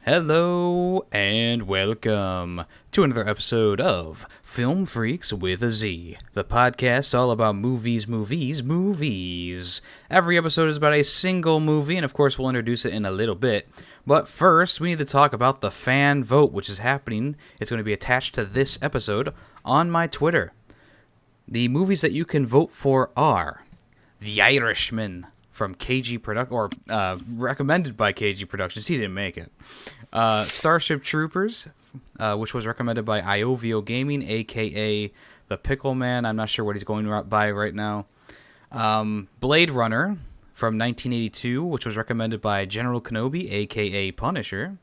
Hello and welcome to another episode of Film Freakz with a Z, the podcast all about movies. Every episode is about a single movie, and of course we'll introduce it in a little bit. But first, we need to talk about the fan vote, which is happening. It's going to be attached to this episode on my Twitter. The movies that you can vote for are The Irishman from KG recommended by KG Productions. He didn't make it. Starship Troopers, which was recommended by Iovio Gaming, a.k.a. the Pickle Man. I'm not sure what he's going by right now. Blade Runner from 1982, which was recommended by General Kenobi, a.k.a. Punisher.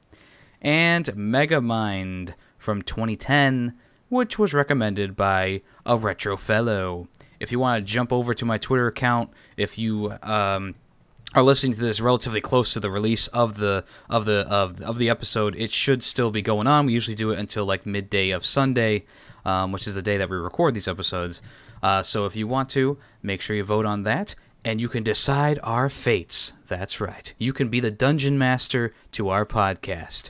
And Megamind from 2010, which was recommended by a Retro Fellow. If you want to jump over to my Twitter account, if you are listening to this relatively close to the release of the episode, it should still be going on. We usually do it until like midday of Sunday, which is the day that we record these episodes. So if you want to, make sure you vote on that, and you can decide our fates. That's right. You can be the dungeon master to our podcast.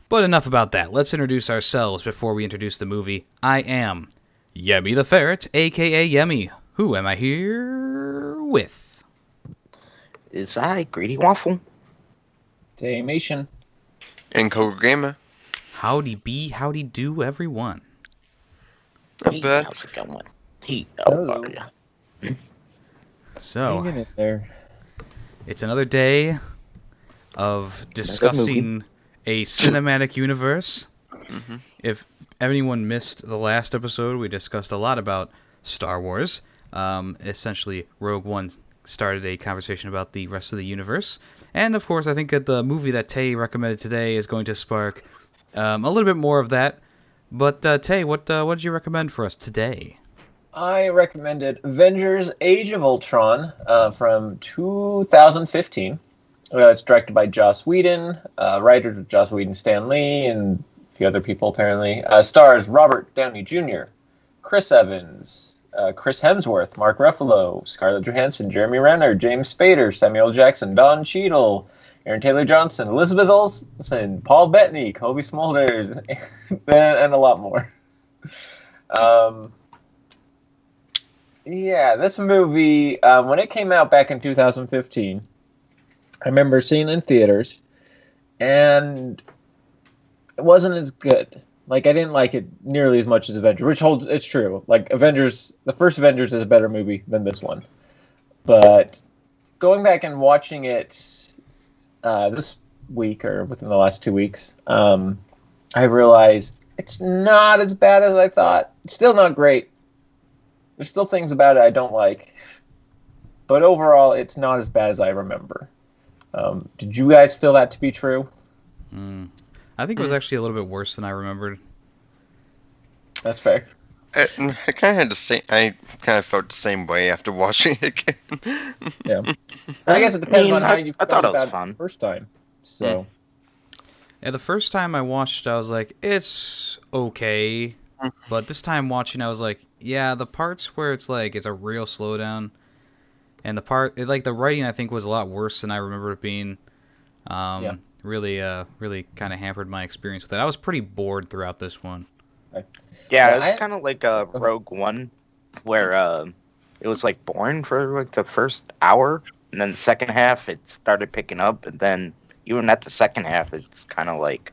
But enough about that. Let's introduce ourselves before we introduce the movie. I am Yemmy the Ferret, a.k.a. Yemmy. Who am I here with? Is I Greedy Waffle? Damation. And Cobra Gamer. Howdy be, howdy do, everyone. Not bad. How's it going? Hello. Yeah. So, Hanging in there. it's another day of discussing a cinematic universe. Mm-hmm. If anyone missed the last episode, we discussed a lot about Star Wars. Essentially, Rogue One started a conversation about the rest of the universe. And, of course, I think that the movie that Tay recommended today is going to spark a little bit more of that. But, Tay, what did you recommend for us today? I recommended Avengers Age of Ultron from 2015. It's directed by Joss Whedon, writers of Joss Whedon, Stan Lee, and a few other people apparently. Stars Robert Downey Jr., Chris Evans, Chris Hemsworth, Mark Ruffalo, Scarlett Johansson, Jeremy Renner, James Spader, Samuel Jackson, Don Cheadle, Aaron Taylor Johnson, Elizabeth Olsen, Paul Bettany, Kobe Smulders, and a lot more. Yeah, this movie, when it came out back in 2015, I remember seeing it in theaters, and it wasn't as good. Like, I didn't like it nearly as much as Avengers, which it's true. Like, the first Avengers is a better movie than this one. But going back and watching it this week, or within the last 2 weeks, I realized it's not as bad as I thought. It's still not great. There's still things about it I don't like. But overall, it's not as bad as I remember. Did you guys feel that to be true? I think it was actually a little bit worse than I remembered. That's fair. I kind of had the same. I kind of felt the same way after watching it again. Yeah. I guess it depends on how you I felt thought it about was fun. the first time. So. Yeah, the first time I watched, I was like, it's okay. But this time watching, I was like, yeah, the parts where it's like, it's a real slowdown. And the writing, I think, was a lot worse than I remember it being. Yeah. Really kind of hampered my experience with it. I was pretty bored throughout this one. Yeah, it's kind of like Rogue One, where it was like boring for like the first hour, and then the second half it started picking up, and then even at the second half it's kind of like,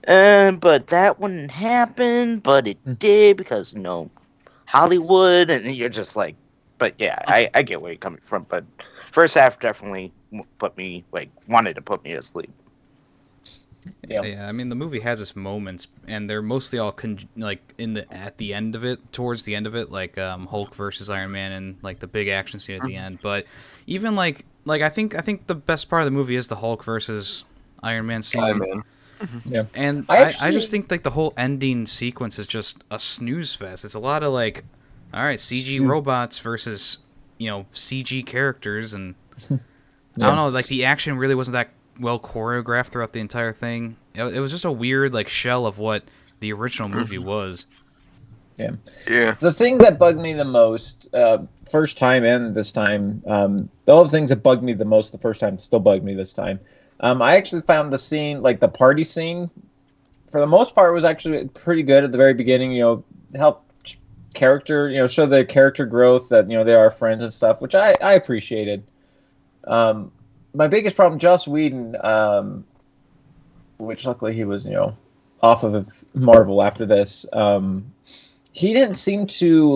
but that wouldn't happen, but it did because Hollywood, and you're just like, but yeah, I get where you're coming from, but first half definitely wanted to put me to sleep. Yeah, I mean, the movie has its moments, and they're mostly all at the end of it, towards the end of it, like Hulk versus Iron Man, and like the big action scene at the end. But even like I think the best part of the movie is the Hulk versus Iron Man scene. Iron Man. Yeah. And I just think like the whole ending sequence is just a snooze fest. It's a lot of like, all right, CG robots versus CG characters, and I don't know, like the action really wasn't that well choreographed throughout the entire thing. It was just a weird like shell of what the original movie was. Yeah. The thing that bugged me the most, first time and this time, all the things that bugged me the most the first time still bug me this time. I actually found the scene, like the party scene, for the most part, was actually pretty good at the very beginning. Help character, show their character growth, that they are friends and stuff, which I appreciated. My biggest problem, Joss Whedon, which luckily he was off of Marvel after this. He didn't seem to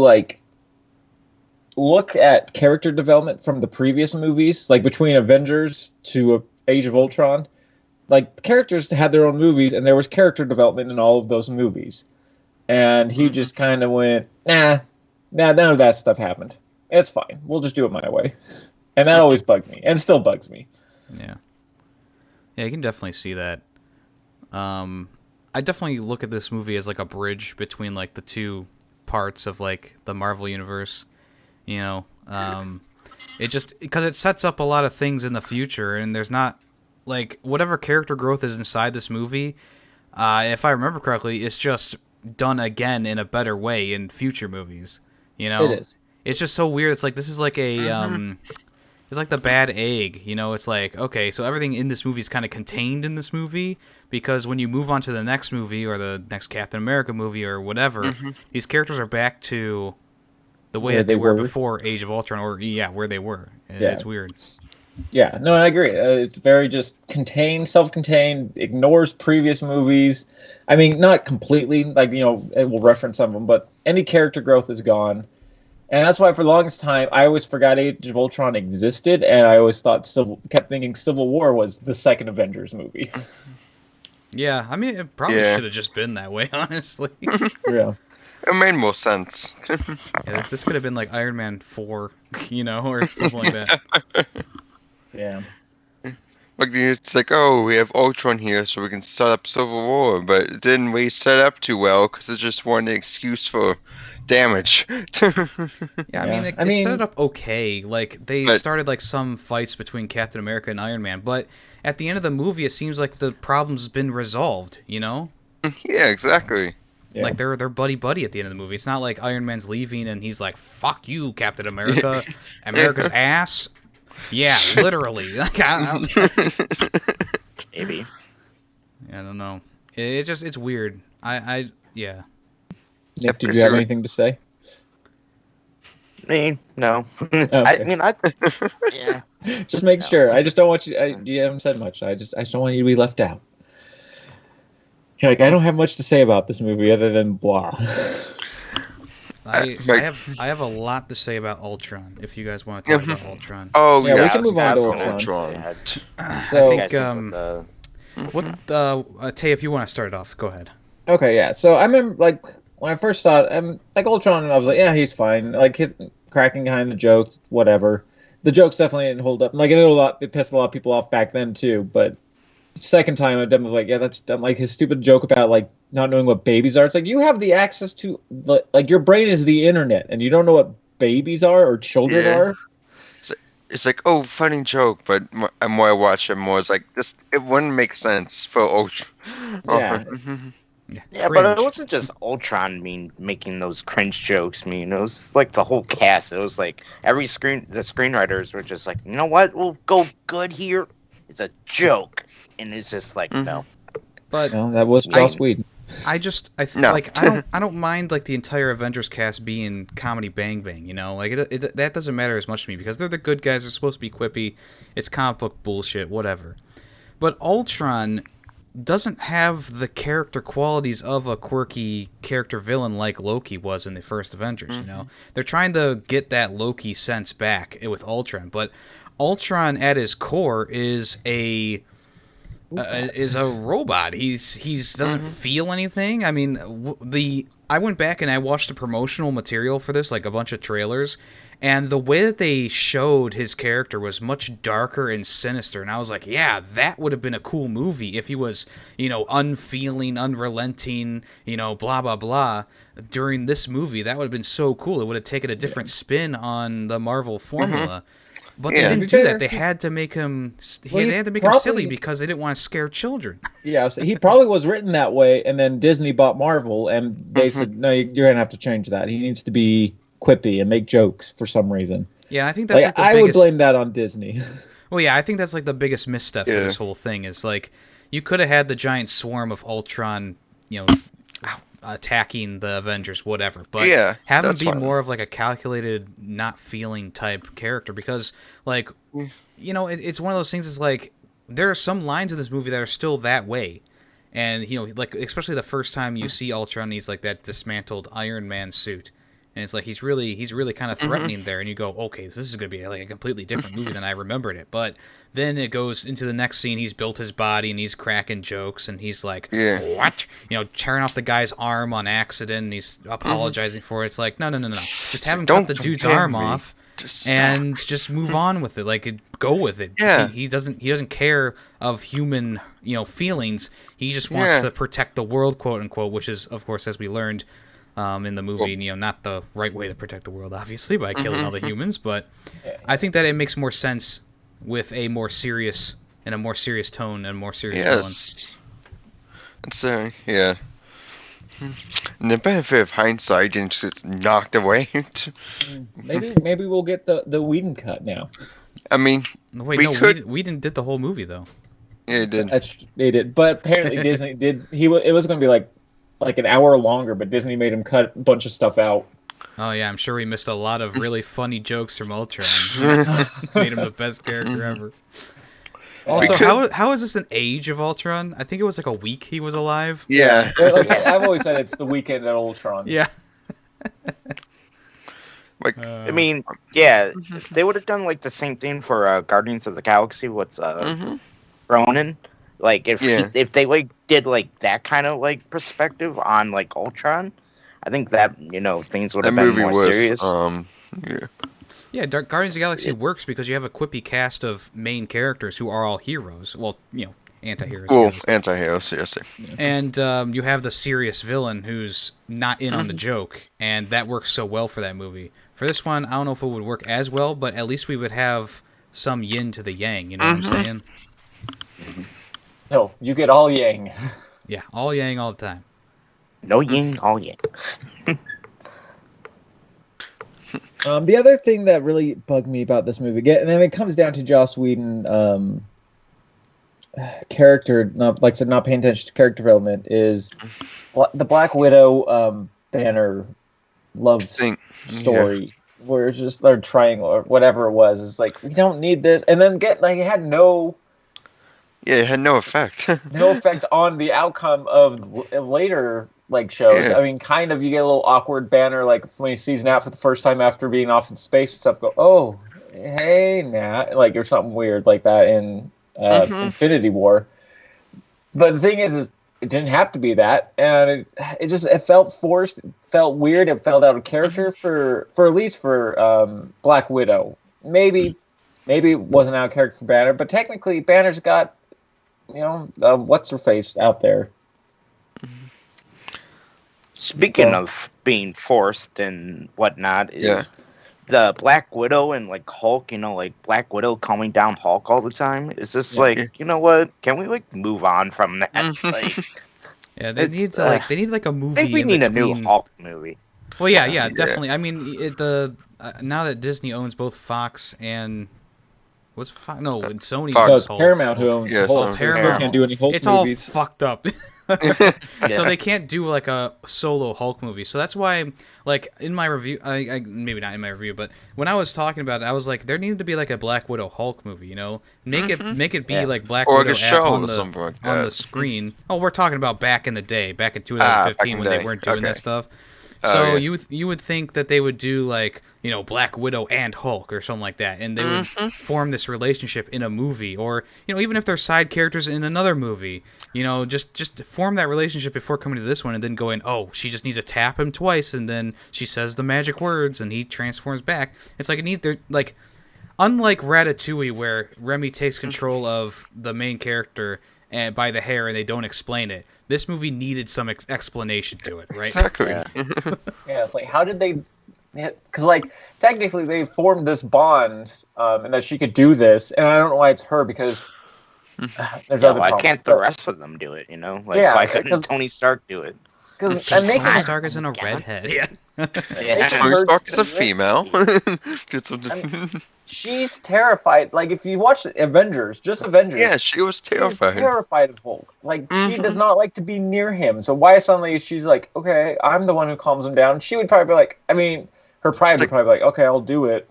look at character development from the previous movies, like between Avengers to Age of Ultron. Like, the characters had their own movies, and there was character development in all of those movies. And he just kind of went, nah, none of that stuff happened. It's fine. We'll just do it my way. And that always bugged me, and still bugs me. Yeah. Yeah, you can definitely see that. I definitely look at this movie as like a bridge between like the two parts of like the Marvel universe. It just because it sets up a lot of things in the future, and there's not like whatever character growth is inside this movie. If I remember correctly, it's just done again in a better way in future movies. It is. It's just so weird. It's like this is like a it's like the bad egg. It's like, okay, so everything in this movie is kind of contained in this movie, because when you move on to the next movie or the next Captain America movie or whatever, these characters are back to the way that they were before Age of Ultron, or where they were. It's weird. Yeah, no, I agree. It's very just contained, self-contained, ignores previous movies. I mean, not completely, it will reference some of them, but any character growth is gone. And that's why for the longest time, I always forgot Age of Ultron existed, and I always kept thinking Civil War was the second Avengers movie. Yeah, I mean, it probably should have just been that way, honestly. Yeah. It made more sense. This could have been like Iron Man 4, or something like that. Yeah. Like, it's like, oh, we have Ultron here, so we can set up Civil War, but it didn't really set up too well, because it just wanted an excuse for damage. Yeah, I mean, it set it up okay. Like, they started like some fights between Captain America and Iron Man, but at the end of the movie, it seems like the problem's been resolved. Yeah, exactly. Yeah. Like they're buddy at the end of the movie. It's not like Iron Man's leaving and he's like, "Fuck you, Captain America, America's ass." Yeah, literally. Like, I don't Maybe. I don't know. It's weird. Yeah. Nick, did you have anything to say? Me? No. Okay. Yeah. Just make sure. I just don't want you. You haven't said much. I just don't want you to be left out. You're like, I don't have much to say about this movie other than blah. I have a lot to say about Ultron. If you guys want to talk about Ultron. Oh yeah, we can move on to Ultron. I think Tay, if you want to start it off, go ahead. Okay, yeah. So I remember, when I first saw it, Ultron, I was like, yeah, he's fine. Like, his cracking behind the jokes, whatever. The jokes definitely didn't hold up. Like, it pissed a lot of people off back then too. But second time, I was like, yeah, that's dumb. Like, his stupid joke about not knowing what babies are. It's like, you have the access to your brain is the internet, and you don't know what babies are or children are. It's like, oh, funny joke, but the more I watch it, more it's like it wouldn't make sense for Ultron. Yeah. Yeah, but it wasn't just Ultron making those cringe jokes. It was like the whole cast. It was like the screenwriters were just like, you know what, we'll go good here. It's a joke, and it's just like no. But that was Joss Whedon. I don't mind like the entire Avengers cast being comedy bang bang. That doesn't matter as much to me because they're the good guys. They're supposed to be quippy. It's comic book bullshit, whatever. But Ultron doesn't have the character qualities of a quirky character villain like Loki was in the first Avengers. They're trying to get that Loki sense back with Ultron, but Ultron at his core is a robot. He doesn't feel anything. I mean, I went back and I watched the promotional material for this, like a bunch of trailers, and the way that they showed his character was much darker and sinister. And I was like, yeah, that would have been a cool movie if he was, unfeeling, unrelenting, blah, blah, blah. During this movie, that would have been so cool. It would have taken a different spin on the Marvel formula. But they didn't do that. They had to make him. They had to make him silly because they didn't want to scare children. Yeah, so he probably was written that way, and then Disney bought Marvel, and they said, "No, you're gonna have to change that. He needs to be quippy and make jokes for some reason." Yeah, I think that's I would blame that on Disney. Well, yeah, I think that's like the biggest misstep for this whole thing is like you could have had the giant swarm of Ultron, attacking the Avengers, whatever. But have him be more of like a calculated, not feeling type character because, like, it's one of those things. It's like there are some lines in this movie that are still that way, and like especially the first time you see Ultron, he's like that dismantled Iron Man suit. And it's like he's really kind of threatening there, and you go, okay, this is going to be like a completely different movie than I remembered it. But then it goes into the next scene. He's built his body, and he's cracking jokes, and he's like, what? Tearing off the guy's arm on accident, and he's apologizing for it. It's like, no. Just have him cut the dude's arm off, and just move on with it. Like, go with it. Yeah. He doesn't care of human, feelings. He just wants to protect the world, quote unquote, which is, of course, as we learned, in the movie, not the right way to protect the world, obviously, by killing all the humans, but I think that it makes more sense with a more serious tone and more serious villain. So, And the benefit of hindsight didn't just knocked away. maybe we'll get the Whedon cut now. I mean, Whedon did the whole movie though. Yeah, he did. They did, but apparently Disney did. It was going to be like an hour longer, but Disney made him cut a bunch of stuff out. Oh yeah, I'm sure we missed a lot of really funny jokes from Ultron. Made him the best character ever. Also, how is this an age of Ultron? I think it was like a week he was alive. Yeah. I've always said it's the weekend at Ultron. Yeah. I mean, if they would have done like the same thing for Guardians of the Galaxy with Ronan. Like if they like did like that kind of like perspective on like Ultron, I think that things would have been more serious. Yeah, Guardians of the Galaxy works because you have a quippy cast of main characters who are all heroes. Well, anti-heroes. Well, anti-heroes, yes. And you have the serious villain who's not in on the joke, and that works so well for that movie. For this one, I don't know if it would work as well, but at least we would have some yin to the yang. You know what I'm saying? No, you get all yang. Yeah, all yang all the time. No yin, all yang. The other thing that really bugged me about this movie, and then it comes down to Joss Whedon character, not paying attention to character development, is the Black Widow Banner love story, where it's just their triangle or whatever it was. It's like, we don't need this, and then it had no. Yeah, it had no effect. No effect on the outcome of later shows. Yeah. I mean, kind of, you get a little awkward Banner when he sees Nat for the first time after being off in space and stuff. Go, oh, hey Nat, or something weird like that in Infinity War. But the thing is it didn't have to be that, and it felt forced, it felt weird, it felt out of character for at least for Black Widow. Maybe it wasn't out of character for Banner, but technically Banner's got. What's her face out there? Speaking of being forced and whatnot, is the Black Widow and Hulk, Black Widow calming down Hulk all the time? Is this you know what? Can we move on from that? Yeah, they need a movie. I think we need a new Hulk movie. Well, yeah, definitely. I mean, now that Disney owns both Fox and. What's Fox? No, Sony. No, it's Paramount who owns Hulk. Paramount. Can't do any Hulk it's movies. All fucked up. So they can't do a solo Hulk movie. So that's why, in my review, I maybe not in my review, but when I was talking about it, I was like, there needed to be a Black Widow Hulk movie. Make it be Black or Widow on the screen. Oh, we're talking about back in the day, back in 2015 when they weren't doing that stuff. So you would think that they would do Black Widow and Hulk or something like that, and they would form this relationship in a movie, or even if they're side characters in another movie, just form that relationship before coming to this one, and then going, oh, she just needs to tap him twice, and then she says the magic words, and he transforms back. It's unlike Ratatouille, where Remy takes control of the main character and by the hair, and they don't explain it. This movie needed some explanation to it, right? Exactly. Yeah, it's how did they? Because technically they formed this bond, and that she could do this, and I don't know why it's her because there's other. Why can't the rest of them do it? Why couldn't Tony Stark do it? Because Tony Stark isn't a redhead. Tony Stark is a female. she's terrified. Like, if you watch Avengers, just Avengers. Yeah, she was terrified. She's terrified of Hulk. Like, she does not like to be near him. So why suddenly she's like, okay, I'm the one who calms him down. She would probably be like, I mean, her pride would probably be like, okay, I'll do it.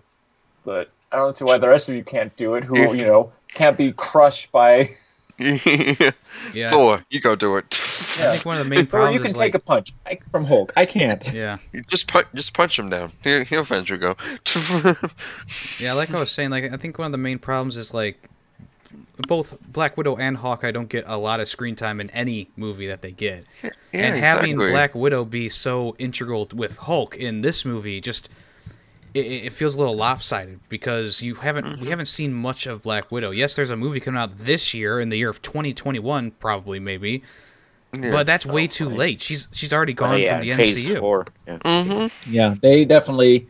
But I don't see why the rest of you can't do it, who, can't be crushed by... Yeah. Thor, you go do it. I think one of the main problems you can is take a punch from Hulk. I can't. Yeah. You just punch him down. He'll eventually go. Yeah, like I was saying, like I think one of the main problems is like both Black Widow and Hawkeye don't get a lot of screen time in any movie that they get. Yeah, and having exactly. Black Widow be so integral with Hulk in this movie just it feels a little lopsided because we haven't seen much of Black Widow. Yes, there's a movie coming out this year in the year of 2021 probably maybe. Yeah. But that's way too late. She's already gone from the MCU. 4. Yeah. Yeah, they definitely,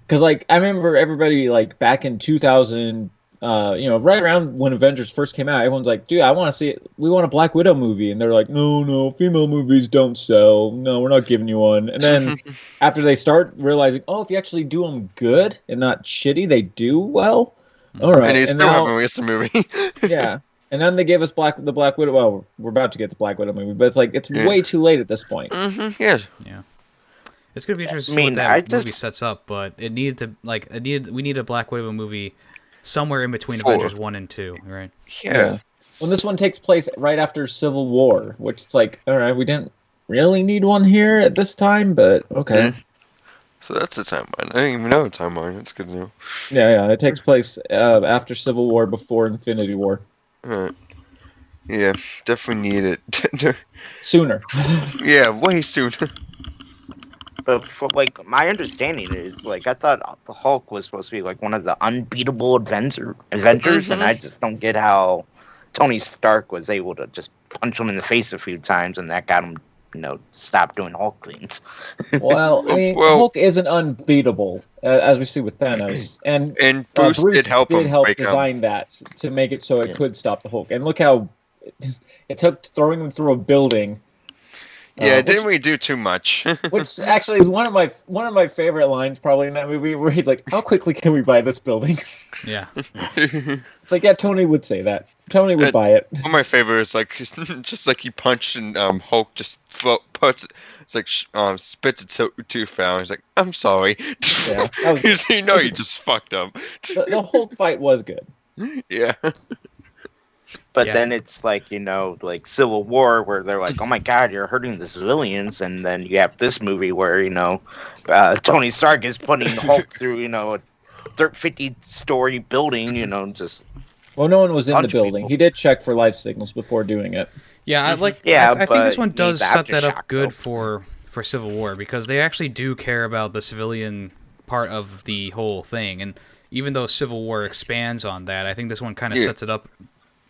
because like I remember everybody like back in 2000, right around when Avengers first came out, everyone's like, dude, I want to see it. We want a Black Widow movie, and they're like, no, female movies don't sell. No, we're not giving you one. And then after they start realizing, if you actually do them good and not shitty, they do well. All right, and they still haven't released the movie. Yeah. And then they gave us the Black Widow. Well, we're about to get the Black Widow movie, but it's like it's way too late at this point. Yeah. It's gonna be interesting to see what that movie sets up, but we need a Black Widow movie somewhere in between Avengers 1 and 2, right? Yeah. Well, this one takes place right after Civil War, which it's like, all right, we didn't really need one here at this time, but okay. So that's the timeline. I didn't even know the timeline. That's good to know. Yeah. It takes place after Civil War, before Infinity War. Yeah, definitely need it. Sooner. Yeah, way sooner. But for, like, my understanding is, like, I thought the Hulk was supposed to be, like, one of the unbeatable Avengers, and I just don't get how Tony Stark was able to just punch him in the face a few times, and that got him, stop doing Hulk things. Well, I mean, Hulk isn't unbeatable, as we see with Thanos. And Bruce did help design that to make it so it could stop the Hulk. And look how it took throwing him through a building. Yeah, it didn't really do too much. Which actually is one of my favorite lines probably in that movie, where he's like, "How quickly can we buy this building?" Yeah. It's like, yeah, Tony would say that. Tony would buy it. One of my favorites, like just like he punched and Hulk just spits a tooth out. He's like, "I'm sorry." Yeah, you just fucked up. The Hulk fight was good. Yeah. But then it's like, like Civil War, where they're like, oh my God, you're hurting the civilians. And then you have this movie where, Tony Stark is putting Hulk through, a 50-story building, just... Well, no one was in the building. People. He did check for life signals before doing it. Yeah, I think this one does set that up good for Civil War, because they actually do care about the civilian part of the whole thing. And even though Civil War expands on that, I think this one kind of sets it up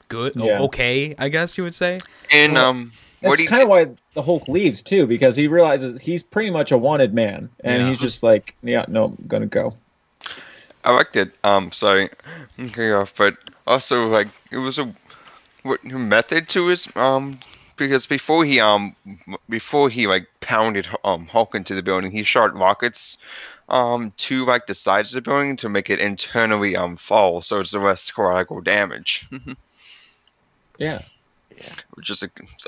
good, okay, I guess you would say. And that's kind of why the Hulk leaves too, because he realizes he's pretty much a wanted man, and he's just like, I'm gonna go. I liked it. Sorry, I'm getting off, but also like it was a method to his because before he like pounded Hulk into the building, he shot rockets to like the sides of the building to make it internally fall, so it's the less collateral damage. Yeah.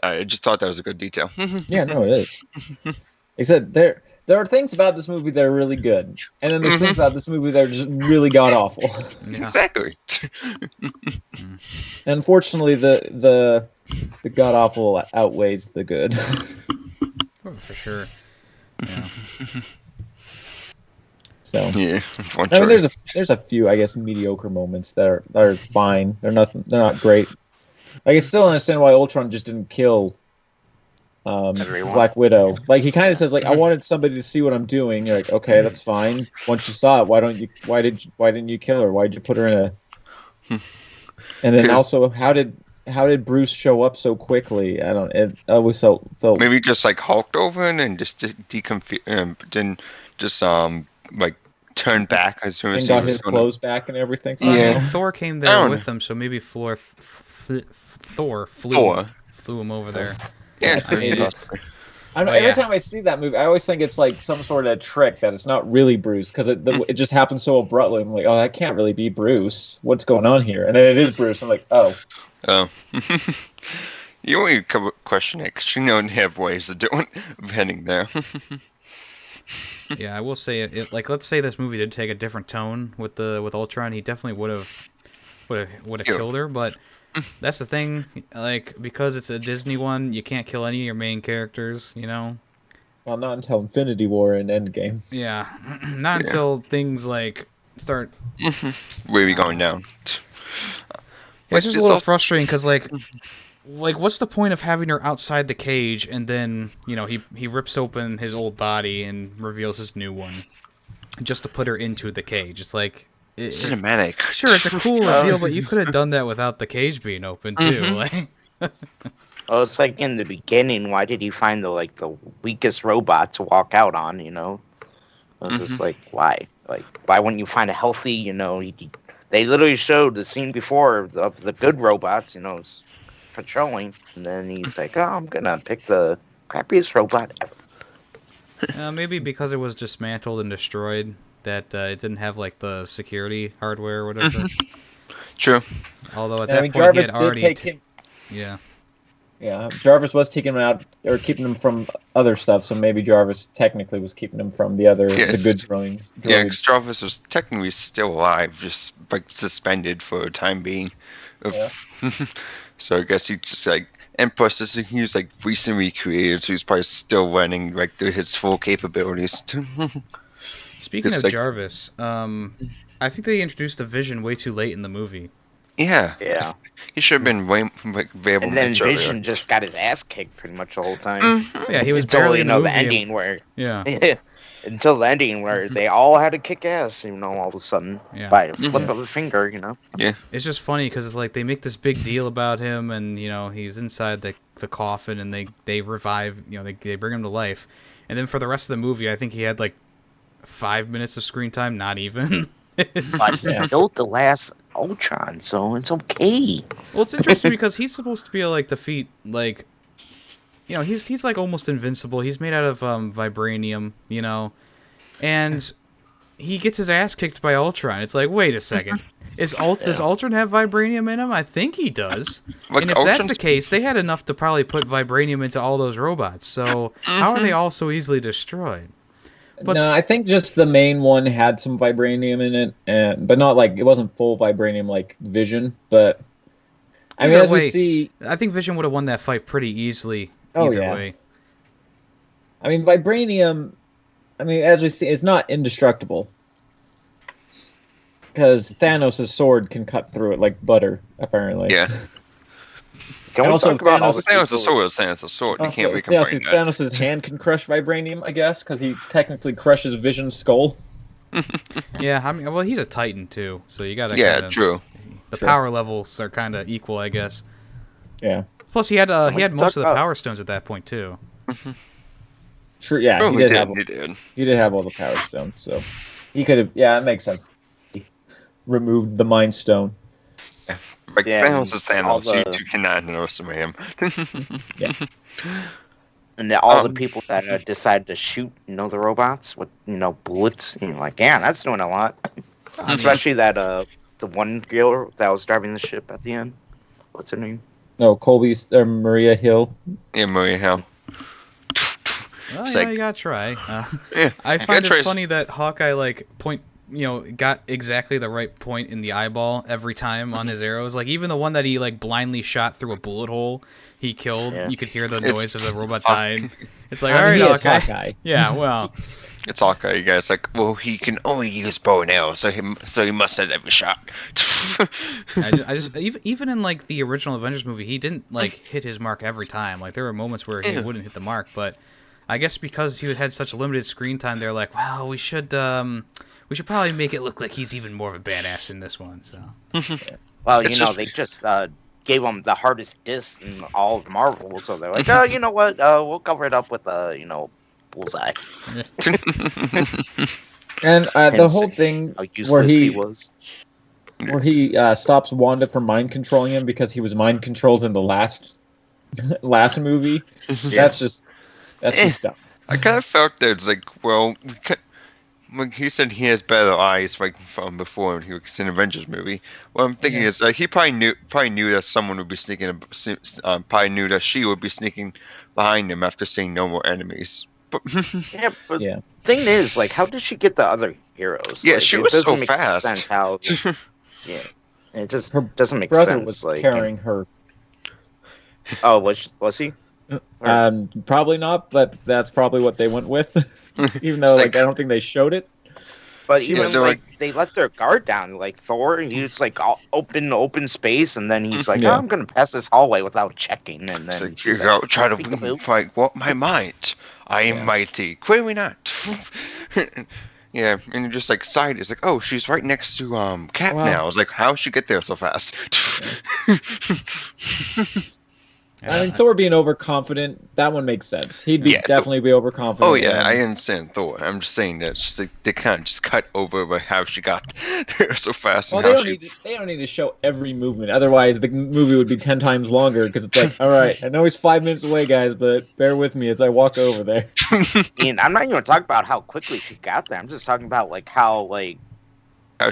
I just thought that was a good detail. Yeah, no, it is. Except there are things about this movie that are really good, and then there's things about this movie that are just really god awful. Yeah. Exactly. Unfortunately, the god awful outweighs the good. Oh, for sure. Yeah. So yeah, I mean, there's a few, I guess, mediocre moments that are fine. They're not great. Like, I still understand why Ultron just didn't kill Black Widow. Like, he kind of says, like, I wanted somebody to see what I'm doing. You're like, okay, that's fine. Once you saw it, why didn't you kill her? Why did you put her in a? And then also, how did Bruce show up so quickly? I always felt maybe just like hulked over and then just then just like turned back as soon as he got his clothes back and everything. So yeah, Thor came there with him, so maybe Thor flew him over there. Yeah, I know, every time I see that movie, I always think it's like some sort of trick that it's not really Bruce because it just happens so abruptly. I'm like, oh, that can't really be Bruce. What's going on here? And then it is Bruce. I'm like, oh. Oh. You only question it because you don't have ways of heading there. Yeah, I will say it. Like, let's say this movie did take a different tone with Ultron, he definitely would have killed her. But that's the thing. Like, because it's a Disney one, you can't kill any of your main characters. You know. Well, not until Infinity War and Endgame. Yeah, not until things like start. Really going down. Yeah, it's just a little frustrating because like, what's the point of having her outside the cage and then, he rips open his old body and reveals his new one just to put her into the cage? It's like... cinematic. Sure, it's a cool reveal, but you could have done that without the cage being open, too. Like, well, it's like in the beginning, why did he find the weakest robot to walk out on, I was just like, why? Like, why wouldn't you find a healthy, they literally showed the scene before of the good robots, patrolling, and then he's like, oh, I'm gonna pick the crappiest robot ever. Maybe because it was dismantled and destroyed, that it didn't have like the security hardware or whatever. True. Although at that point Jarvis he had already did take him. Yeah, Jarvis was taking him out or keeping him from other stuff, so maybe Jarvis technically was keeping him from the good drones. Yeah, because Jarvis was technically still alive, just like suspended for a time being. Yeah. So I guess he just like, and plus he was like recently created, so he's probably still learning like his full capabilities. Speaking of Jarvis, I think they introduced the Vision way too late in the movie. Yeah. He should have been way available. And then Vision just got his ass kicked pretty much the whole time. Yeah, he was barely in the movie. The ending where yeah. Until the ending where they all had to kick ass, all of a sudden by a flip of a finger, Yeah. It's just funny because it's like they make this big deal about him, and he's inside the coffin, and they revive, they bring him to life, and then for the rest of the movie, I think he had like 5 minutes of screen time, not even. But he built the last Ultron, so it's okay. Well, it's interesting because he's supposed to be like defeat, like, he's like almost invincible. He's made out of vibranium, and he gets his ass kicked by Ultron. It's like, wait a second, does Ultron have vibranium in him? I think he does. Like, and if that's the case, they had enough to probably put vibranium into all those robots. So how are they all so easily destroyed? But no, I think just the main one had some vibranium in it, but not like it wasn't full vibranium like Vision. But I mean, as we see, I think Vision would have won that fight pretty easily. Either way. I mean, vibranium. I mean, as we see, it's not indestructible because Thanos' sword can cut through it like butter, apparently. Yeah. Can we talk about Thanos' sword. You can't recombine that. Thanos' hand can crush vibranium, I guess, because he technically crushes Vision's skull. Yeah, I mean, well, he's a Titan too, so you gotta. True. The power levels are kind of equal, I guess. Yeah. Plus, he had most of the Power Stones at that point too. True. Yeah, he did have all the Power Stones, so he could have. Yeah, it makes sense. He removed the Mind Stone. Like, Thanos is Thanos. You cannot underestimate him. Yeah. And all the people that decide to shoot, the robots with, bullets. And you're like, yeah, that's doing a lot. Especially that, the one girl that was driving the ship at the end. What's her name? No, Maria Hill. Yeah, Maria Hill. Well, you gotta try. I find it funny that Hawkeye, got exactly the right point in the eyeball every time on his arrows. Like, even the one that he, blindly shot through a bullet hole, he killed. Yeah. You could hear the noise of the robot dying. It's like, all right, Hawkeye. Yeah, well. It's Hawkeye, you guys. Like, well, he can only use bow and arrow, so he must have every shot. Even in, the original Avengers movie, he didn't, hit his mark every time. Like, there were moments where he wouldn't hit the mark, but I guess because he had such limited screen time, they're like, well, we should probably make it look like he's even more of a badass in this one. So, well, they just gave him the hardest disc in all of Marvel, so they're like, oh, you know what? We'll cover it up with Bullseye. And the whole thing where he stops Wanda from mind controlling him because he was mind controlled in the last movie. Yeah. That's just dumb. I kind of felt that it's like, well, when he said he has better eyes, like from before he was in Avengers movie. What I'm thinking is, he probably knew that someone would be sneaking, probably knew that she would be sneaking behind him after seeing no more enemies. But the thing is, like, how did she get the other heroes? Yeah, like, she was so make fast. Sense how, it just Her doesn't make brother sense. was like, carrying her. Oh, was he? Probably not, but that's probably what they went with. Even though, I don't think they showed it. But even they let their guard down. Like Thor, he's like all open space, and then he's like, "Oh, I'm gonna pass this hallway without checking." And then you go try to fight what my might. I am mighty. Clearly not. Yeah, and you're just like side. It's like, oh, she's right next to Cat now. I was like, how did she get there so fast? I mean, Thor being overconfident, that one makes sense. He'd definitely be overconfident. Oh yeah, I understand Thor. I'm just saying that it's just like they kind of just cut over by how she got there so fast. Well, they don't need to show every movement. Otherwise, the movie would be 10 times longer. Because it's like, all right, I know he's 5 minutes away, guys, but bear with me as I walk over there. And I'm not even talking about how quickly she got there. I'm just talking about like how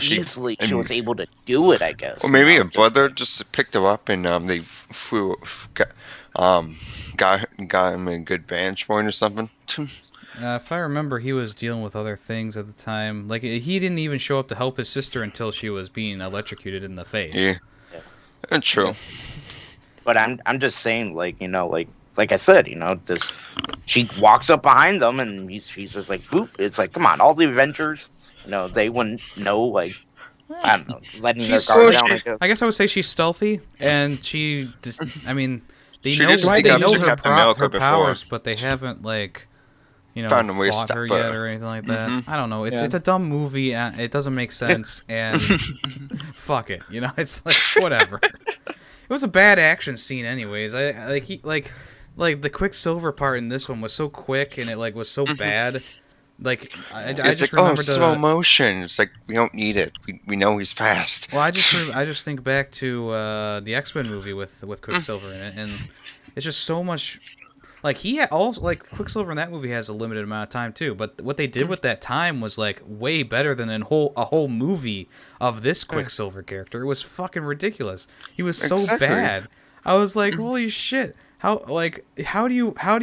easily she was able to do it, I guess. Well, maybe a brother just picked her up and they got him a good vantage point or something. If I remember, he was dealing with other things at the time. Like, he didn't even show up to help his sister until she was being electrocuted in the face. Yeah. That's true. Yeah. But I'm just saying, like I said, just she walks up behind them and she's just like, boop. It's like, come on, all the Avengers. They wouldn't know, like, I don't know, letting their guard down. I guess I would say she's stealthy, and she just, I mean, they know her powers, but they haven't, like, fought her yet or anything like that. Mm-hmm. I don't know. It's a dumb movie, and it doesn't make sense, and fuck it. It's like, whatever. It was a bad action scene anyways. The Quicksilver part in this one was so quick, and it, like, was so bad. Like, I just remember slow motion. It's like, we don't need it. We know he's fast. Well, I just think back to the X-Men movie with Quicksilver in it, and it's just so much. Like, Quicksilver in that movie has a limited amount of time too. But what they did with that time was like way better than a whole movie of this Quicksilver character. It was fucking ridiculous. He was so bad. I was like, holy shit. How do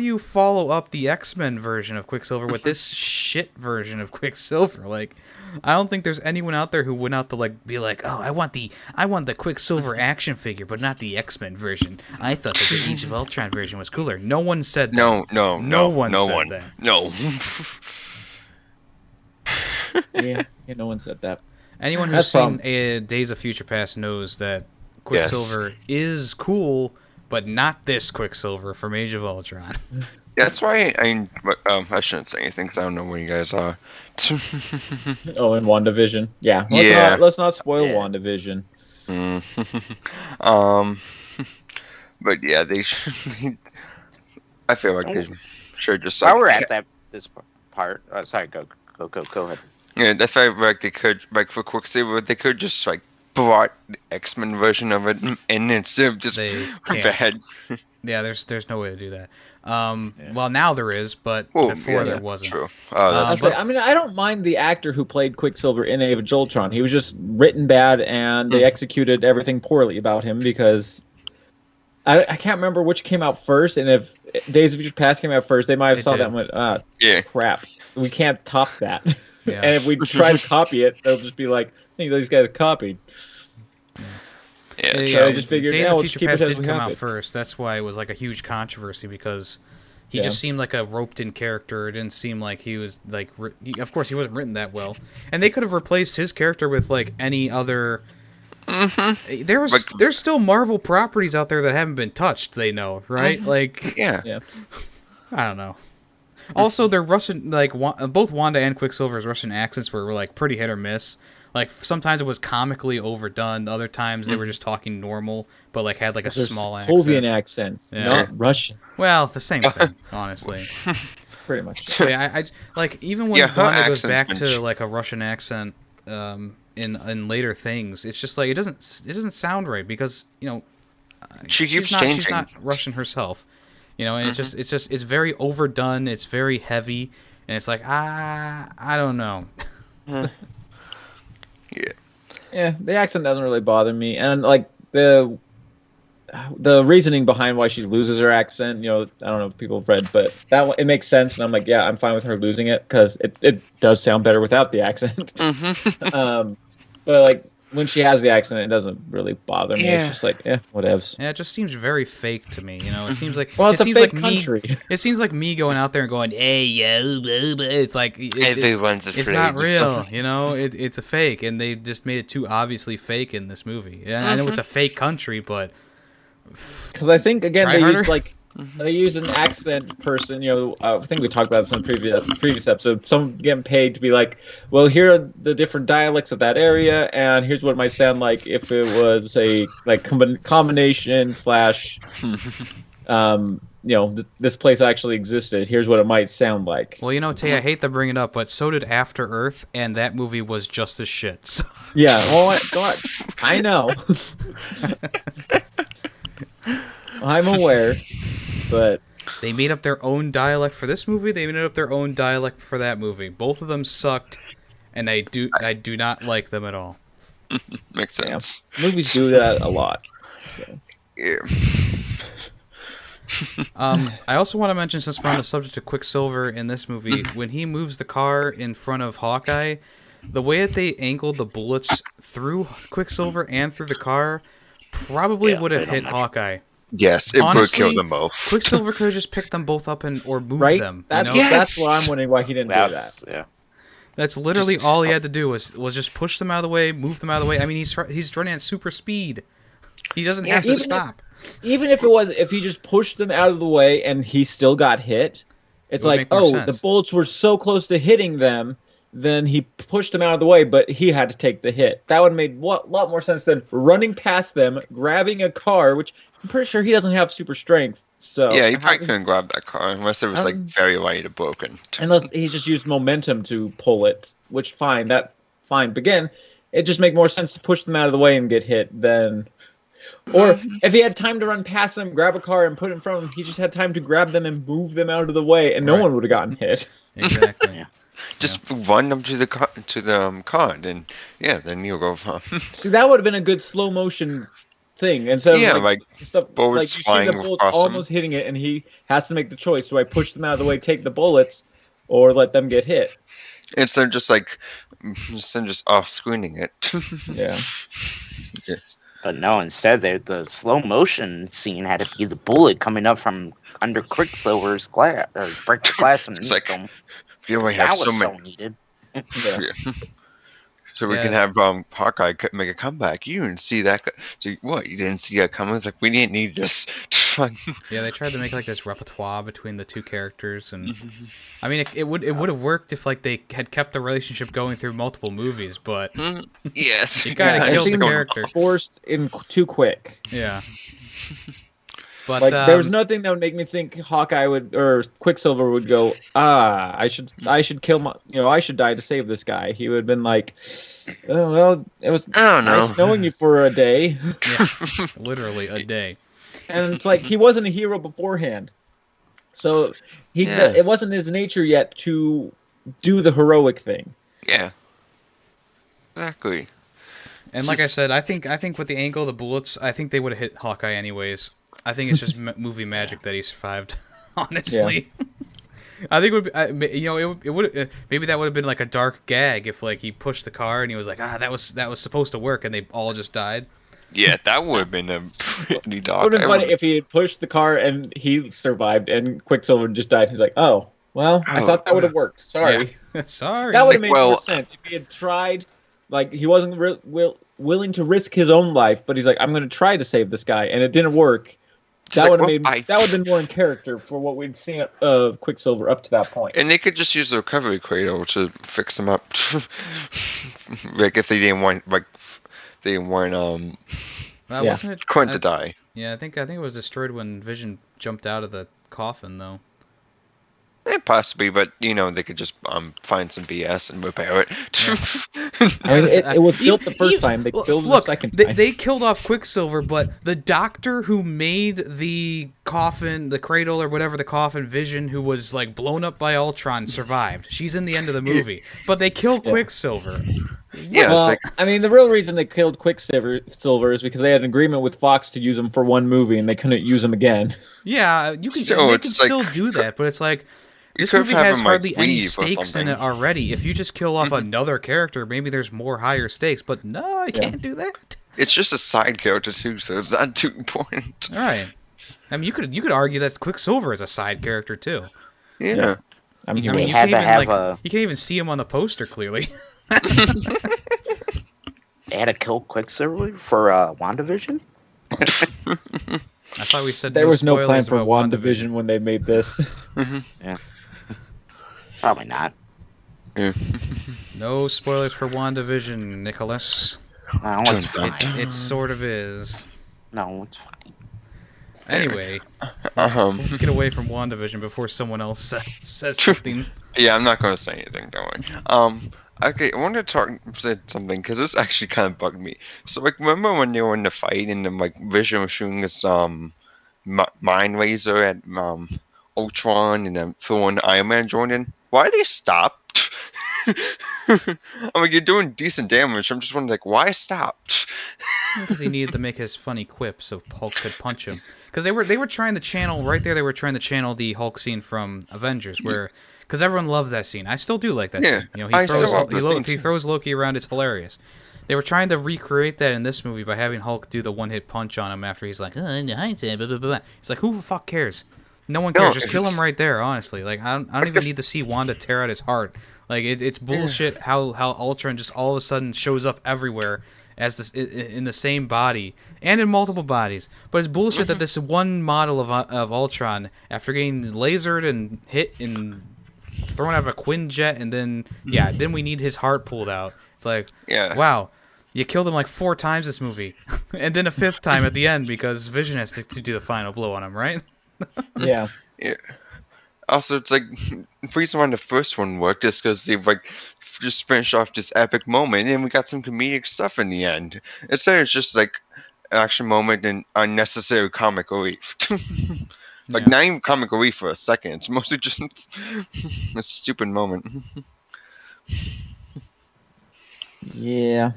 you follow up the X-Men version of Quicksilver with this shit version of Quicksilver? Like, I don't think there's anyone out there who went out to like be like, oh, I want the Quicksilver action figure, but not the X-Men version. I thought that the Age of Ultron version was cooler. No one said that. No one said that. No. Yeah, no one said that. Anyone who's seen Days of Future Past knows that Quicksilver is cool. But not this Quicksilver from Age of Ultron. That's why I shouldn't say anything because I don't know where you guys are. Oh, in WandaVision. Yeah. Let's not spoil WandaVision. But yeah, I feel like they should just. While we're at this part, sorry, go ahead. Yeah, I feel like they could, like for Quicksilver, they could just like brought the X-Men version of it and instead of just bad. Yeah, there's no way to do that. Well, now there is, but before there wasn't. True. I mean, I don't mind the actor who played Quicksilver in Age of Ultron. He was just written bad, and they executed everything poorly about him because I can't remember which came out first, and if Days of Future Past came out first, they might have saw that and went, crap, we can't top that. Yeah. And if we try to copy it, they'll just be like, I think these guys copied. Yeah, so I just figured, Days of Future Past did come out first. That's why it was like a huge controversy because he just seemed like a roped-in character. It didn't seem like he was like. Of course, he wasn't written that well, and they could have replaced his character with like any other. Mm-hmm. There's still Marvel properties out there that haven't been touched. They know, right? Mm-hmm. Like, yeah. I don't know. Also, their Russian, like, both Wanda and Quicksilver's Russian accents were like pretty hit or miss. Like, sometimes it was comically overdone. Other times they were just talking normal, but like had like a small accent. Soviet accents, not Russian. Well, the same thing, honestly. Pretty much. Yeah, I like even when Wanda goes back to like a Russian accent in later things, it's just like it doesn't sound right because she's changing. She's not Russian herself. You know, and it's very overdone. It's very heavy, and it's like I don't know. Yeah. Yeah, the accent doesn't really bother me, and like the reasoning behind why she loses her accent, you know, I don't know if people have read, but that one, it makes sense, and I'm like, yeah, I'm fine with her losing it because it does sound better without the accent. But like when she has the accent, it doesn't really bother me. It's just like, whatevs. Yeah, it just seems very fake to me. You know, it seems like Well, it's it a seems fake like country. me. It seems like me going out there and going, "Hey, yo," blah, blah. It's like Everyone's afraid. it's not real. You know, it's a fake, and they just made it too obviously fake in this movie. And I know it's a fake country, but Because I think again Try they harder? use like they use an accent person. You know, I think we talked about this in the previous episode. Someone getting paid to be like, well, here are the different dialects of that area, and here's what it might sound like if it was a like combination slash, you know, this place actually existed. Here's what it might sound like. well, you know, Tay, I hate to bring it up, but so did After Earth, and that movie was just as shit. So. Yeah, well, I know. I'm aware, but They made up their own dialect for this movie. They made up their own dialect for that movie. Both of them sucked, and I do not like them at all. Makes sense. movies do that a lot. So. Yeah. I also want to mention, since we're on the subject of Quicksilver in this movie, when he moves the car in front of Hawkeye, the way that they angled the bullets through Quicksilver and through the car probably would have hit Hawkeye. Yes, it Honestly, would kill them both. Quicksilver could have just picked them both up or moved Right? them. That's, You know? that's what I'm wondering why he didn't do that. Yeah. That's literally all he had to do was just push them out of the way, move them out of the way. I mean, he's running at super speed. He doesn't have to stop. Even if he just pushed them out of the way and he still got hit, it's like, the bullets were so close to hitting them, then he pushed them out of the way, but he had to take the hit. That would have made a lot more sense than running past them, grabbing a car, which I'm pretty sure he doesn't have super strength. So Yeah, he probably couldn't grab that car unless it was like very light or broken. Unless he just used momentum to pull it, which fine. But again, it just make more sense to push them out of the way and get hit than. Or if he had time to run past them, grab a car and put it in front of him, he just had time to grab them and move them out of the way, and no one would have gotten hit. Exactly. Just run them to the car, and then you'll go. See, that would have been a good slow motion thing instead of like stuff bullets like you see the bullets almost hitting it, and he has to make the choice: do I push them out of the way, take the bullets, or let them get hit? Instead of just off screening it. Yeah. But no, instead the slow motion scene had to be the bullet coming up from under Quicksilver's glass or break the glass underneath It's like, them. you only have so many. So needed. Yeah. So we can have Hawkeye make a comeback. You didn't see that. So what? You didn't see that coming? It's like, we didn't need this. Yeah, they tried to make like this repertoire between the two characters, and I mean, it would have worked if like they had kept the relationship going through multiple movies, but yes, you kind of killed the character. Forced in too quick. Yeah. But like there was nothing that would make me think Hawkeye or Quicksilver would go, I should kill I should die to save this guy. He would have been like, oh well, it was nice knowing you for a day. Yeah, literally a day. And it's like he wasn't a hero beforehand, so it wasn't his nature yet to do the heroic thing. Yeah, exactly. And like I said, I think with the angle of the bullets, I think they would have hit Hawkeye anyways. I think it's just movie magic that he survived. Honestly, I think it would be, it would maybe that would have been like a dark gag if like he pushed the car and he was like, that was supposed to work, and they all just died. Yeah, that would have been a pretty dark. It would have been funny if he had pushed the car and he survived and Quicksilver just died. He's like, oh well, I thought that would have worked. Sorry, sorry. That would have made more sense if he had tried. Like he wasn't willing to risk his own life, but he's like, I'm going to try to save this guy, and it didn't work. That would have been more in character for what we'd seen of Quicksilver up to that point. And they could just use the recovery cradle to fix him up. Like if they didn't want wasn't it Quinn to die. Yeah, I think it was destroyed when Vision jumped out of the coffin, though. Possibly, but they could just find some BS and repair it. I mean, it was built the first time. They killed it the second time. They killed off Quicksilver, but the doctor who made the coffin, the cradle or whatever, the coffin Vision, who was like blown up by Ultron, survived. She's in the end of the movie, but they killed Quicksilver. Yeah, well, I mean, the real reason they killed Quicksilver is because they had an agreement with Fox to use him for one movie, and they couldn't use him again. Yeah, you can. So they can still do that, but it's like this movie has hardly any stakes in it already. If you just kill off another character, maybe there's more higher stakes. But no, you can't do that. It's just a side character too, so it's not too important. All right. I mean, you could argue that Quicksilver is a side character too. Yeah. I mean, you can't even see him on the poster clearly. They had to kill Quicksilver for WandaVision? I thought we said there was no plan for WandaVision when they made this. Yeah. Probably not. Yeah. No spoilers for WandaVision, Nicholas. No, it's fine. It sort of is. No, it's fine. Anyway, let's get away from WandaVision before someone else says something. Yeah, I'm not going to say anything, don't worry. Okay, I wanted to say something, because this actually kind of bugged me. So, like, remember when they were in the fight, and then, like, Vision was shooting this, mind laser at, Ultron, and then throwing Iron Man joined in? Why did they stop? I'm like, you're doing decent damage. I'm just wondering, like, why stop? Because he needed to make his funny quip so Hulk could punch him. Because they were trying to channel right there. They were trying to channel the Hulk scene from Avengers, where because everyone loves that scene. I still do like that scene. You know, he throws Loki around. It's hilarious. They were trying to recreate that in this movie by having Hulk do the one-hit punch on him after he's like, in the hindsight, blah, blah, blah. It's like, who the fuck cares? No one cares. Just kill him right there, honestly. Like, I don't even need to see Wanda tear out his heart. Like, it's bullshit how Ultron just all of a sudden shows up everywhere as this, in the same body and in multiple bodies. But it's bullshit that this one model of Ultron, after getting lasered and hit and thrown out of a Quinjet, and then we need his heart pulled out. It's like, wow, you killed him like 4 times this movie, and then a 5th time at the end because Vision has to do the final blow on him, right? Yeah. Also, it's like the reason why the first one worked is because they've like just finished off this epic moment, and we got some comedic stuff in the end. Instead, it's just like an action moment and unnecessary comic relief. Like not even comic relief for a second. It's mostly just a stupid moment. Yeah.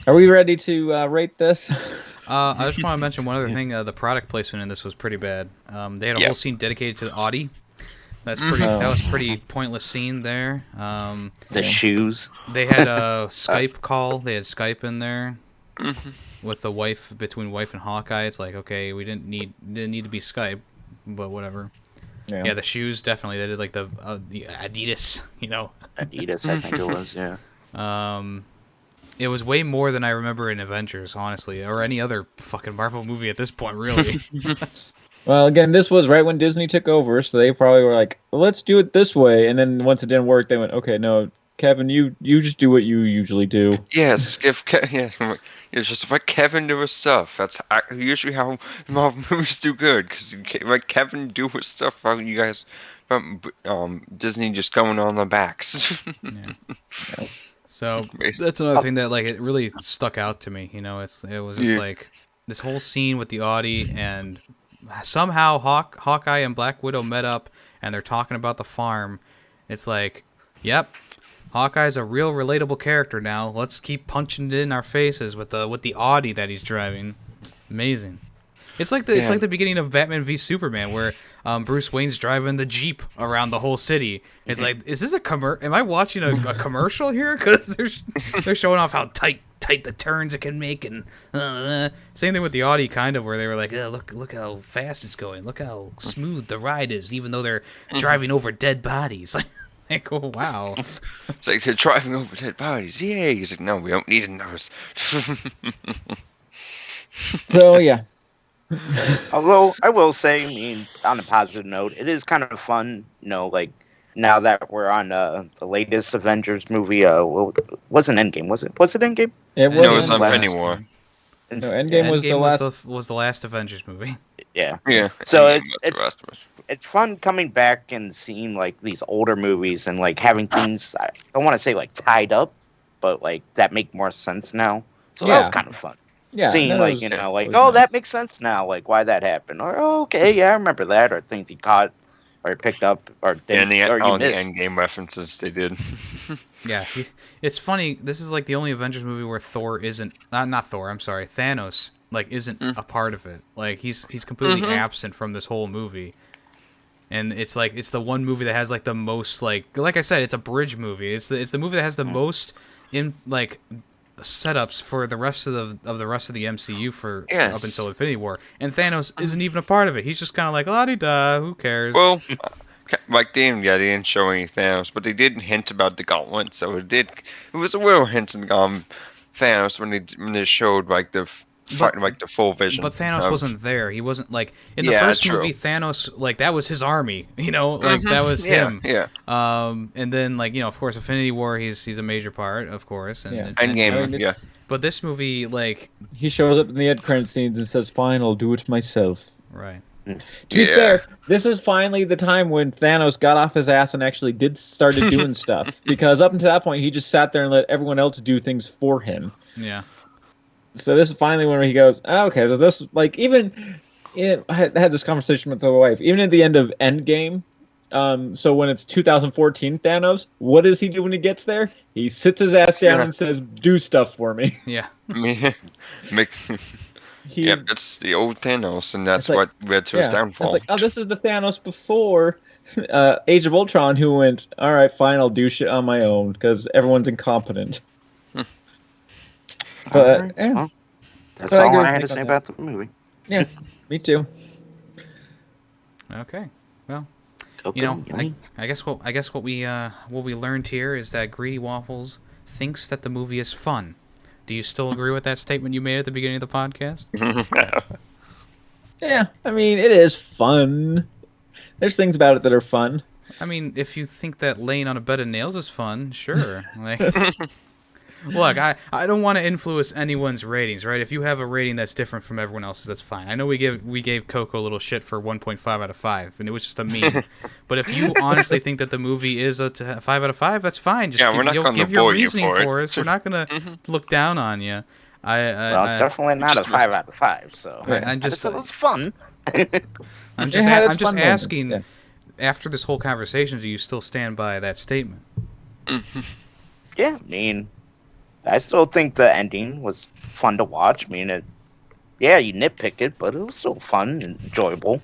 Are we ready to rate this? I just want to mention one other thing. The product placement in this was pretty bad. They had a whole scene dedicated to the Audi. That's pretty. That was pretty pointless scene there. The shoes. They had a Skype call. They had Skype in there with the between wife and Hawkeye. It's like, okay, we didn't need to be Skype, but whatever. Yeah, the shoes definitely. They did like the Adidas, you know. Adidas, I think it was. Yeah. It was way more than I remember in Avengers, honestly, or any other fucking Marvel movie at this point, really. Well, again, this was right when Disney took over, so they probably were like, well, let's do it this way. And then once it didn't work, they went, okay, no, Kevin, you just do what you usually do. Yes, it's just let Kevin do his stuff. That's usually how Marvel movies do good, because let Kevin do his stuff while you guys, Disney just going on the backs. Yeah. So that's another thing that like it really stuck out to me. You know, it was just like this whole scene with the Audi, and somehow Hawkeye and Black Widow met up, and they're talking about the farm. It's like, yep, Hawkeye's a real relatable character now. Let's keep punching it in our faces with the Audi that he's driving. It's amazing. It's like the beginning of Batman v Superman, where Bruce Wayne's driving the Jeep around the whole city. It's like, is this a commercial? Am I watching a commercial here? Because they're showing off how tight the turns it can make, and same thing with the Audi, kind of, where they were like, look how fast it's going, look how smooth the ride is, even though they're driving over dead bodies. Like, oh wow! It's like they're driving over dead bodies. Yay! He's like, no, we don't need a nurse. So yeah. Although I will say, I mean, on a positive note, it is kind of fun, you know, like now that we're on the latest Avengers movie. Wasn't Endgame? Was it? Was it Endgame? It no, it was Infinity War. No, Endgame was the last. Was the last Avengers movie. Yeah. Yeah. So it's fun coming back and seeing like these older movies and like having things I don't want to say like tied up, but like that make more sense now. So that was kind of fun. Yeah, Seeing like nice. that makes sense now, like why that happened, or okay, yeah, I remember that, or things he caught or picked up or didn't, or the end game references they did. Yeah, it's funny. This is like the only Avengers movie where Thor isn't not Thor. I'm sorry, Thanos like isn't a part of it. Like he's completely absent from this whole movie. And it's like it's the one movie that has like the most like I said, it's a bridge movie. It's the movie that has the most in like setups for the rest of the rest of the MCU for up until Infinity War. And Thanos isn't even a part of it. He's just kind of like la-di-da, who cares? Well, like they didn't show any Thanos, but they did hint about the gauntlet. So it was a little hint in Thanos when they showed like the full vision. But Thanos wasn't there. He wasn't like in the first movie. Thanos like that was his army. You know, like that was him. Yeah. And then like of course, Infinity War. He's a major part, of course. And Endgame. But this movie, like he shows up in the end credit scenes and says, "Fine, I'll do it myself." Right. To be fair, this is finally the time when Thanos got off his ass and actually started doing stuff. Because up until that point, he just sat there and let everyone else do things for him. Yeah. So this is finally when he goes, okay, so this, like, I had this conversation with my wife, even at the end of Endgame, so when it's 2014 Thanos, what does he do when he gets there? He sits his ass down and says, do stuff for me. Yeah. That's the old Thanos, and that's what led to his downfall. It's like, this is the Thanos before Age of Ultron who went, all right, fine, I'll do shit on my own, because everyone's incompetent. But right. Well, that's all I had to say about the movie. Yeah, me too. Okay, well, I guess what we learned here is that Greedy Waffles thinks that the movie is fun. Do you still agree with that statement you made at the beginning of the podcast? Yeah, I mean it is fun. There's things about it that are fun. I mean, if you think that laying on a bed of nails is fun, sure. Like. Look, I don't want to influence anyone's ratings, right? If you have a rating that's different from everyone else's, that's fine. I know we gave Coco a little shit for 1.5 out of 5, and it was just a meme. But if you honestly think that the movie is a 5 out of 5, that's fine. Just we're not going to give your reasoning for us. We're not going to look down on you. It's definitely not a 5 out of 5. So I'm just it was fun. I'm just asking. Yeah. After this whole conversation, do you still stand by that statement? Yeah, I mean. I still think the ending was fun to watch. I mean, you nitpick it, but it was still fun and enjoyable.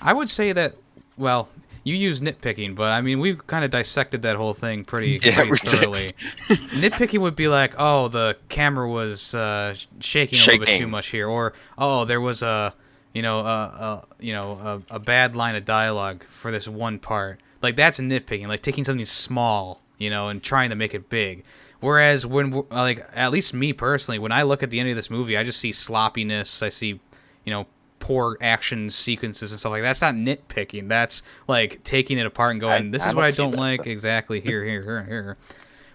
I would say that, well, you use nitpicking, but I mean, we've kind of dissected that whole thing pretty thoroughly. Nitpicking would be like, oh, the camera was shaking a little bit too much here, or oh, there was a bad line of dialogue for this one part. Like that's nitpicking, like taking something small, and trying to make it big. Whereas when, like, at least me personally, when I look at the end of this movie, I just see sloppiness. I see, poor action sequences and stuff like that. That's not nitpicking. That's like taking it apart and going, this is what I don't like. So. Exactly. Here.